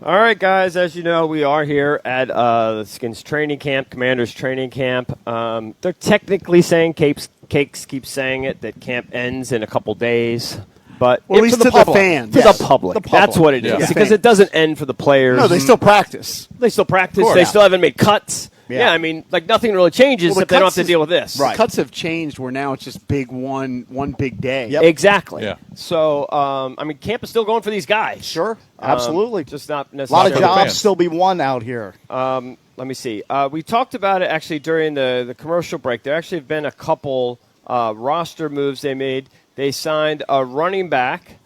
All right, guys, as you know, we are here at the Skins training camp, Commanders training camp. They're technically saying, Cakes keeps saying it, that camp ends in a couple days. But at least to the fans. To the public. That's what it is. Yeah. Because it doesn't end for the players. No, they still practice. They still practice. They still haven't made cuts. Yeah, I mean, like nothing really changes except they don't have to deal with this. Right. The cuts have changed where now it's just one big day. Yep. Exactly. Yeah. So, I mean, camp is still going for these guys. Sure. Absolutely. Just not A necessarily. lot of jobs still be won out here. Let me see. We talked about it actually during the commercial break. There actually have been a couple roster moves they made. They signed a running back,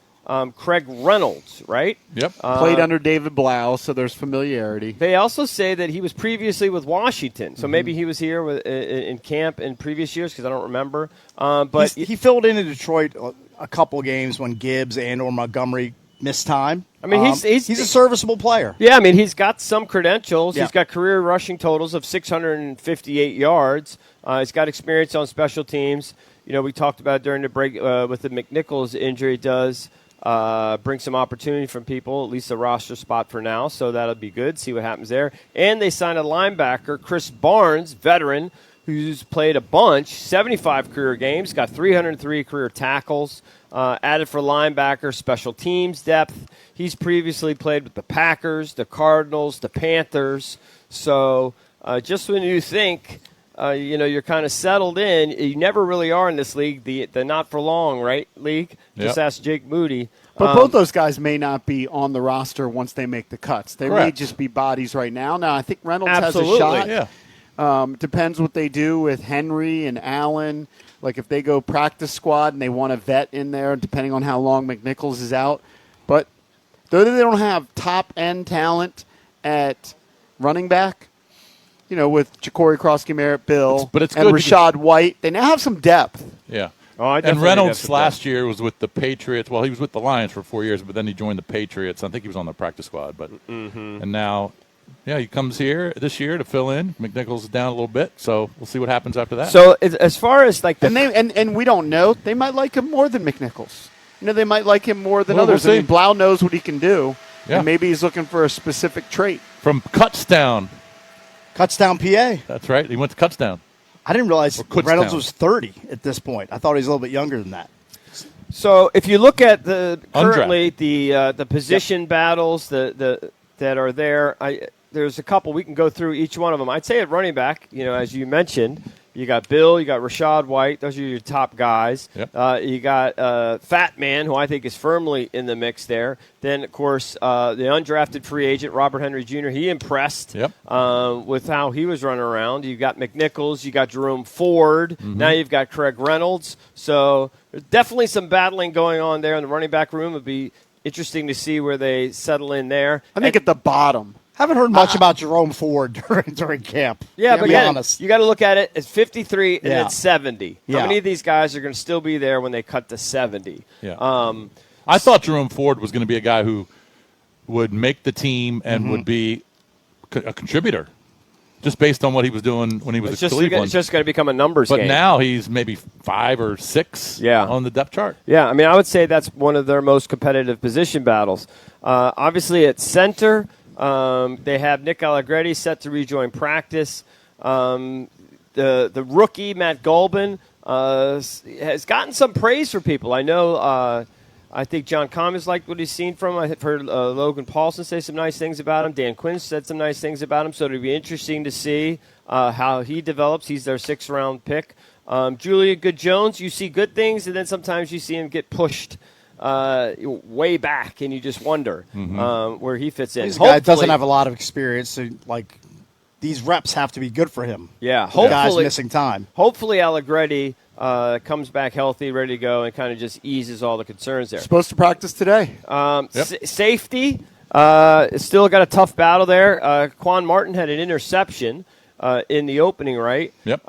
Craig Reynolds, right? Yep. Played under David Blau, so there's familiarity. They also say that he was previously with Washington, so maybe he was here in camp in previous years because I don't remember. But he filled in Detroit a couple games when Gibbs and or Montgomery missed time. I mean, he's a serviceable player. Yeah, I mean, he's got some credentials. Yeah. He's got career rushing totals of 658 yards. He's got experience on special teams. You know, we talked about during the break with the McNichols injury does bring some opportunity from people, at least a roster spot for now, so that'll be good. See what happens there. And they signed a linebacker, Chris Barnes, veteran, who's played a bunch, 75 career games, got 303 career tackles, added for linebacker, special teams depth. He's previously played with the Packers, the Cardinals, the Panthers. So just when you think you're kind of settled in, you never really are in this league, the not for long, right, league? Just ask Jake Moody. But both those guys may not be on the roster once they make the cuts. They Correct. may just be bodies right now. Now, I think Reynolds Absolutely. has a shot. Yeah. Depends what they do with Henry and Allen. Like if they go practice squad and they want a vet in there, depending on how long McNichols is out. But though they don't have top-end talent at running back, you know, with Ja'Cory Krosky, Merritt, Bill, But it's and good Rashad White, they now have some depth. Yeah. Oh, I And definitely Reynolds think that's last year was with the Patriots. Well, he was with the Lions for 4 years, but then he joined the Patriots. I think he was on the practice squad. But and now, he comes here this year to fill in. McNichols is down a little bit, so we'll see what happens after that. So as far as like the And we don't know. They might like him more than McNichols. You know, they might like him more than Well, we'll others. I mean, see. Blau knows what he can do. Yeah. And maybe he's looking for a specific trait. From Cutstown. Cuts-down PA. That's right. He went to Cutstown. I didn't realize Or Kutztown. Reynolds was 30 at this point. I thought he was a little bit younger than that. So if you look at the currently Undrafted. the position battles that are there, there's a couple we can go through each one of them. I'd say at running back, as you mentioned, you got Bill, you got Rashad White. Those are your top guys. Yep. You got Fat Man, who I think is firmly in the mix there. Then, of course, the undrafted free agent, Robert Henry Jr., he impressed with how he was running around. You got McNichols, you got Jerome Ford. Now you've got Craig Reynolds. So there's definitely some battling going on there in the running back room. It would be interesting to see where they settle in there. I think at the bottom. Haven't heard much about Jerome Ford during camp. Yeah, to but be again, honest. you got to look at it as 53 and Yeah. then 70. How Yeah. many of these guys are going to still be there when they cut to 70? Yeah. I thought Jerome Ford was going to be a guy who would make the team and would be a contributor, just based on what he was doing when he was at Cleveland. It's just going to become a numbers But game. now he's maybe 5 or 6 on the depth chart. Yeah, I mean, I would say that's one of their most competitive position battles. Obviously, at center, they have Nick Allegretti set to rejoin practice. The rookie, Matt Golban, has gotten some praise for people. I know I think John Commons liked what he's seen from him. I've heard Logan Paulson say some nice things about him. Dan Quinn said some nice things about him. So it'll be interesting to see how he develops. He's their 6th-round pick. Julia Good-Jones, you see good things, and then sometimes you see him get pushed way back, and you just wonder where he fits in. This guy doesn't have a lot of experience, so these reps have to be good for him. Yeah, The hopefully guy's missing time. Hopefully Allegretti comes back healthy, ready to go, and kind of just eases all the concerns there. Supposed to practice today. Safety, still got a tough battle there. Quan Martin had an interception in the opening, right? Yep.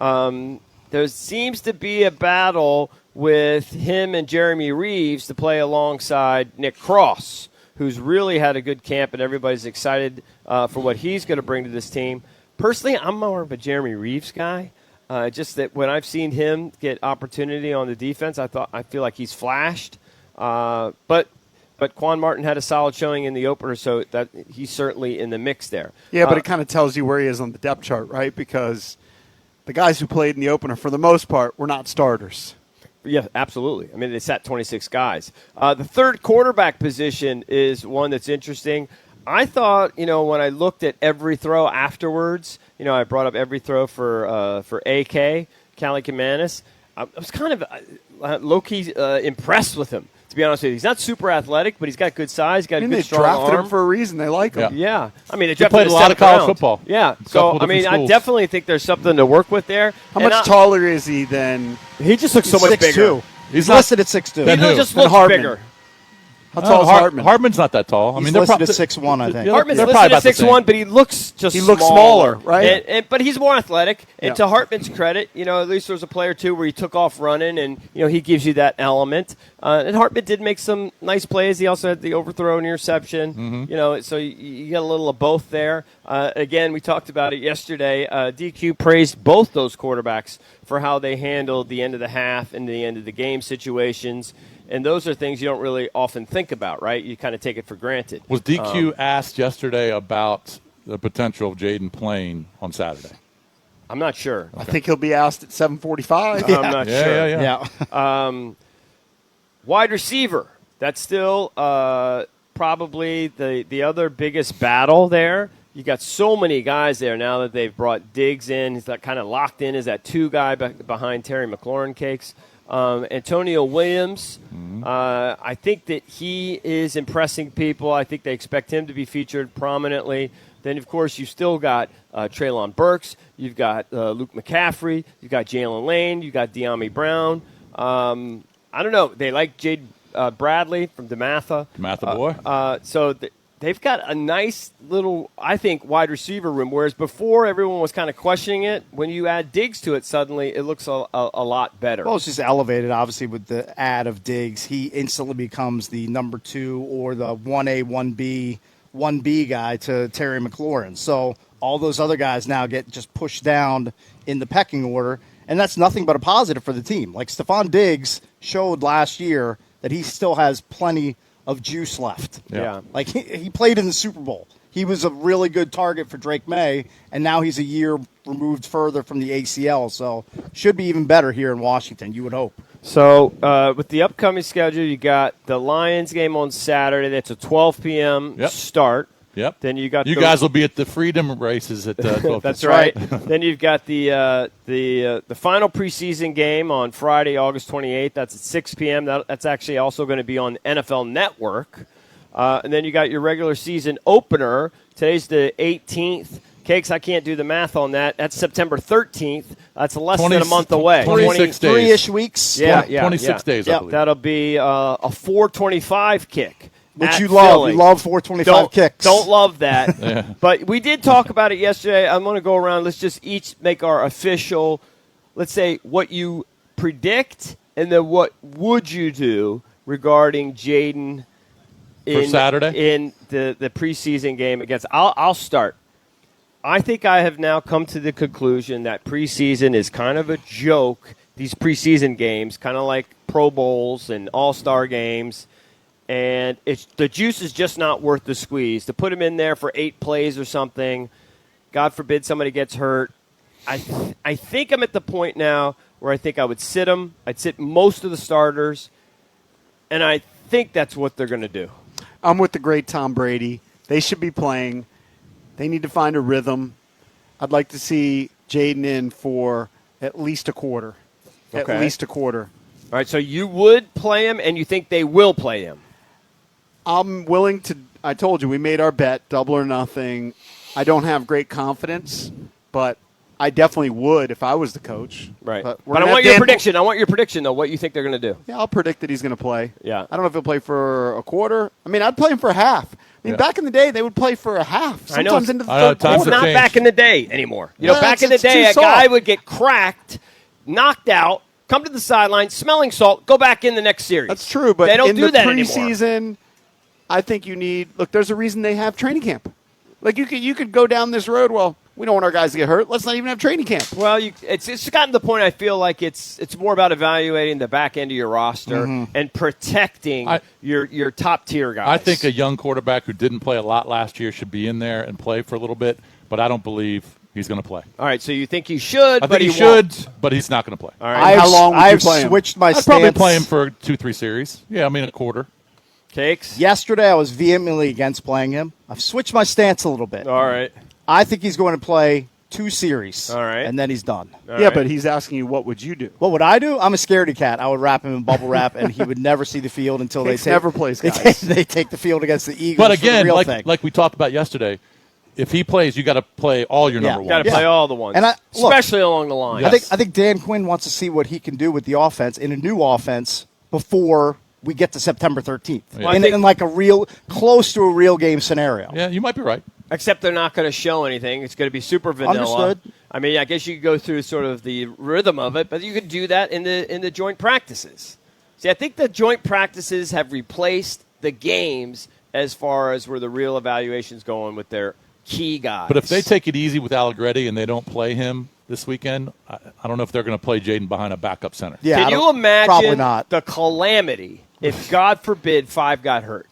There seems to be a battle with him and Jeremy Reeves to play alongside Nick Cross, who's really had a good camp, and everybody's excited for what he's going to bring to this team. Personally, I'm more of a Jeremy Reeves guy. Just that when I've seen him get opportunity on the defense, I feel like he's flashed. But but Quan Martin had a solid showing in the opener, so that he's certainly in the mix there. Yeah, but it kind of tells you where he is on the depth chart, right? Because the guys who played in the opener, for the most part, were not starters. Yeah, absolutely. I mean, they sat 26 guys. The third quarterback position is one that's interesting. I thought, when I looked at every throw afterwards, I brought up every throw for AK, Cali Kamanis. I was kind of low-key impressed with him, to be honest with you. He's not super athletic, but he's got good size, got a good, strong arm. They drafted him for a reason. They like him. Yeah. I mean, they played drafted a lot of college football. Yeah. So, I mean, I definitely think there's something to work with there. How much taller is he than? He just looks so much bigger. 6'2". He's listed at 6'2". He just looks bigger. How tall is Hartman? Hartman's not that tall. He's listed at 6'1", I think. Hartman's they're listed at probably 6'1", but he looks just He looks smaller, right? But he's more athletic. And Yeah. to Hartman's credit, at least there was a play or two where he took off running, and he gives you that element. And Hartman did make some nice plays. He also had the overthrow and interception. So you get a little of both there. Again, we talked about it yesterday. DQ praised both those quarterbacks for how they handled the end of the half and the end of the game situations. And those are things you don't really often think about, right? You kind of take it for granted. Was DQ asked yesterday about the potential of Jaden playing on Saturday? I'm not sure. I think he'll be asked at 7:45. I'm not sure. Yeah. Wide receiver. That's still probably the other biggest battle there. You got so many guys there now that they've brought Diggs in. He's kind of locked in as that two guy behind Terry McLaurin Cakes. Antonio Williams, I think that he is impressing people. I think they expect him to be featured prominently. Then, of course, you've still got Treylon Burks. You've got Luke McCaffrey. You've got Jalen Lane. You've got De'Ami Brown. I don't know. They like Jade Bradley from DeMatha. DeMatha boy. So they've got a nice little, I think, wide receiver room, whereas before everyone was kind of questioning it. When you add Diggs to it, suddenly it looks a lot better. Well, it's just elevated, obviously, with the add of Diggs. He instantly becomes the number 2 or the 1A, 1B, 1B guy to Terry McLaurin. So all those other guys now get just pushed down in the pecking order, and that's nothing but a positive for the team. Like Stephon Diggs showed last year that he still has plenty of juice left. Yeah. Like he played in the Super Bowl. He was a really good target for Drake May, and now he's a year removed further from the ACL, so should be even better here in Washington, you would hope. So with the upcoming schedule, you got the Lions game on Saturday. That's a 12 p.m. start. Yep. Then you got you guys will be at the Freedom races at 12. That's right. Then you've got the final preseason game on Friday, August 28th. That's at 6 p.m. That's actually also going to be on NFL Network. And then you got your regular season opener. Today's the 18th. Cakes, I can't do the math on that. That's September 13th. That's less than a month away. 26 days. 3-ish weeks. Yeah, 26 days, I believe. That'll be a 4:25 kick. Which you love. Philly. You love 425 kicks. Don't love that. But we did talk about it yesterday. I'm going to go around. Let's just each make our official, let's say, what you predict and then what would you do regarding Jaden for Saturday? In the preseason game against. I'll start. I think I have now come to the conclusion that preseason is kind of a joke. These preseason games, kind of like Pro Bowls and All-Star games. And the juice is just not worth the squeeze. To put him in there for 8 plays or something, God forbid somebody gets hurt. I think I'm at the point now where I think I would sit him. I'd sit most of the starters. And I think that's what they're going to do. I'm with the great Tom Brady. They should be playing. They need to find a rhythm. I'd like to see Jaden in for at least a quarter. Okay. At least a quarter. All right, so you would play him, and you think they will play him? I'm willing to. I told you we made our bet, double or nothing. I don't have great confidence, but I definitely would if I was the coach. Right. But I want your prediction. I want your prediction, though, what you think they're going to do. Yeah, I'll predict that he's going to play. Yeah. I don't know if he'll play for a quarter. I mean, I'd play him for a half. I mean, back in the day, they would play for a half. Sometimes into the third times quarter. Not changed. back in the day anymore. Back in the it's too day, a soft. guy would get cracked, knocked out, come to the sideline, smelling salt, go back in the next series. That's true, but they don't in do the that anymore. preseason, I think you need. Look, there's a reason they have training camp. Like you could go down this road. Well, We don't want our guys to get hurt. Let's not even have training camp. Well, it's gotten to the point I feel like it's more about evaluating the back end of your roster and protecting your top tier guys. I think a young quarterback who didn't play a lot last year should be in there and play for a little bit, but I don't believe he's going to play. All right, so you think he should, I but think he should, won't. but he's not going to play. All right. How long would you I've play him? switched my I'd stance. probably play him for 2-3 series. Yeah, I mean a quarter. Cakes? Yesterday, I was vehemently against playing him. I've switched my stance a little bit. All right. I think he's going to play 2 series. All right. And then he's done. All Yeah, right. but he's asking you, what would you do? What would I do? I'm a scaredy cat. I would wrap him in bubble wrap, and he would never see the field until Cakes never plays, they guys. they take the field against the Eagles. But for the again, real thing. like we talked about yesterday, if he plays, you got to play all your number Got ones. to play all the ones, And look, especially along the line. Yeah. I think Dan Quinn wants to see what he can do with the offense in a new offense before we get to September 13th, Yeah. in like a real close to a real game scenario. Yeah, you might be right. Except they're not going to show anything. It's going to be super vanilla. Understood. I mean, I guess you could go through sort of the rhythm of it, but you could do that in the joint practices. See, I think the joint practices have replaced the games as far as where the real evaluation's going with their key guys. But if they take it easy with Allegretti and they don't play him this weekend, I don't know if they're going to play Jaden behind a backup center. Yeah, Can I you don't- imagine Probably not. the calamity if, God forbid, 5 got hurt?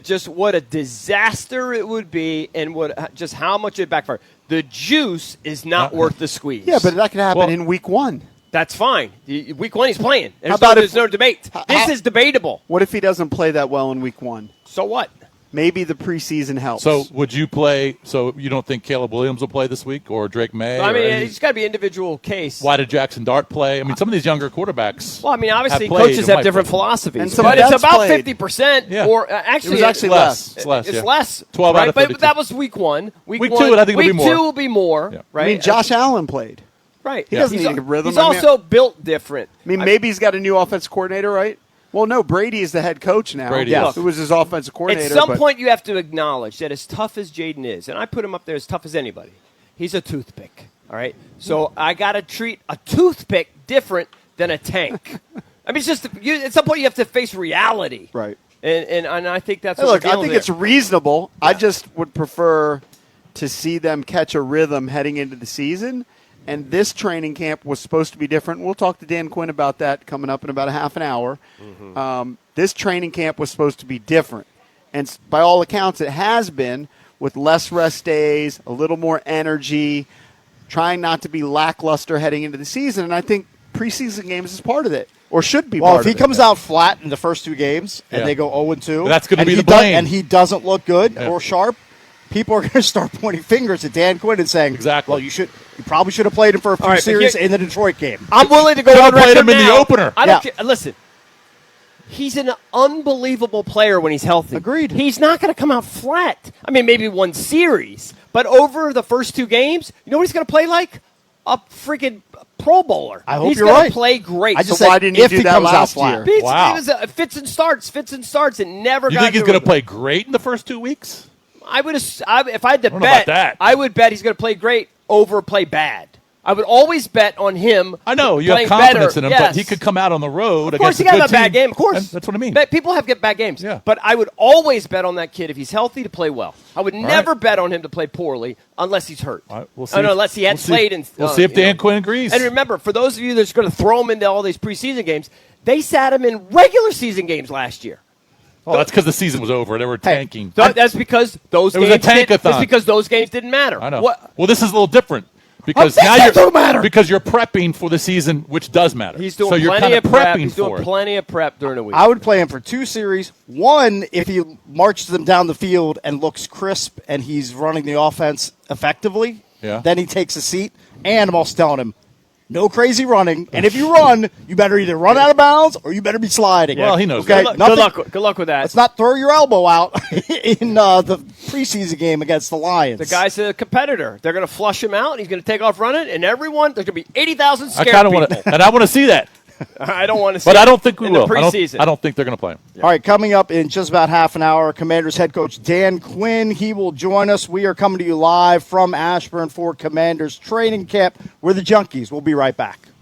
Just what a disaster it would be, and just how much it backfired. The juice is not worth the squeeze. Yeah, but that could happen Well- in week 1. That's fine. Week 1, he's playing. How about There's no debate. This is debatable. What if he doesn't play that well in week 1? So what? Maybe the preseason helps. So would you play? So you don't think Caleb Williams will play this week, or Drake May? I or mean, any- it's got to be individual case. why did Jackson Dart play? I mean, some of these younger quarterbacks. Well, I mean, obviously, have played coaches or have might different play. philosophies, And some but vets it's about played. 50%. Yeah. Or actually, It was actually less. It's less. It's yeah. less. 12 right? out of But 52. that was week 1. Week one, 2, I think it'll be more. Week 2 will be more. Yeah. Right? I mean, Josh Allen played. Right. He doesn't He's need a rhythm. He's I mean- also built different. I mean, maybe he's got a new offensive coordinator, right? Well, no, Brady is the head coach now. Brady is. Who was his offensive coordinator. At some but- point, you have to acknowledge that as tough as Jaden is, and I put him up there as tough as anybody, he's a toothpick. All right? So I got to treat a toothpick different than a tank. I mean, it's just at some point you have to face reality. Right. And I think that's Hey, what look, we're I dealing think with it's here. reasonable. I just would prefer to see them catch a rhythm heading into the season. And this training camp was supposed to be different. We'll talk to Dan Quinn about that coming up in about a half an hour. This training camp was supposed to be different. And by all accounts, it has been, with less rest days, a little more energy, trying not to be lackluster heading into the season. And I think preseason games is part of it, or should be Well, part if he of it. comes out flat in the first 2 games and Yeah. they go 0-2, That's gonna and be he the blame. and he doesn't look good Yeah. or sharp, people are going to start pointing fingers at Dan Quinn and saying, Exactly. well, you probably should have played him for a few right, but series here- in the Detroit game. I'm willing to go Could've on played record him in the now. opener. I don't Yeah. care. Listen, he's an unbelievable player when he's healthy. Agreed. He's not going to come out flat. I mean, maybe one series, but over the first 2 games, you know what he's going to play like? A freaking Pro Bowler. I hope he's you're gonna right. play great. I just So why said didn't he if do he that comes out last flat. year? Wow. It was fits and starts. It never You got think he's into going to rhythm. play great in the first 2 weeks? I would. If I had to don't know about bet, that. I would bet he's going to play great over play bad. I would always bet on him. I know you have playing confidence better. in him, Yes. but he could come out on the road. Of course, against he a got good a bad team. game. Of course, And that's what I mean. But people have bad games. Yeah. But I would always bet on that kid if he's healthy to play well. I would never bet on him to play poorly unless he's hurt. All right, we'll see Oh, no, if- unless he had we'll see- played. we'll see if you know. Dan Quinn agrees. And remember, for those of you that's going to throw him into all these preseason games, they sat him in regular season games last year. Oh, that's because the season was over. They were tanking. That's because those It was games a tankathon. That's because those games didn't matter. I know. What? Well, this is a little different because How now big you're that don't matter? because you're prepping for the season, which does matter. He's doing so you're plenty kind of of prep. prepping He's for doing it. plenty of prep during the week. I would play him for 2 series. One, if he marches them down the field and looks crisp and he's running the offense effectively, Yeah. then he takes a seat. And I'm also telling him, no crazy running. And if you run, you better either run out of bounds or you better be sliding. Well, he knows Okay, that. Good luck with that. Let's not throw your elbow out in the preseason game against the Lions. The guy's a competitor. They're going to flush him out. He's going to take off running, and everyone there's going to be 80,000 I scared kind of people. want to, and I want to see that, I don't want to see. but it I don't think we in will. The preseason. I don't think they're going to play him. All right, coming up in just about half an hour, Commanders head coach Dan Quinn. He will join us. We are coming to you live from Ashburn for Commanders training camp. We're the Junkies. We'll be right back.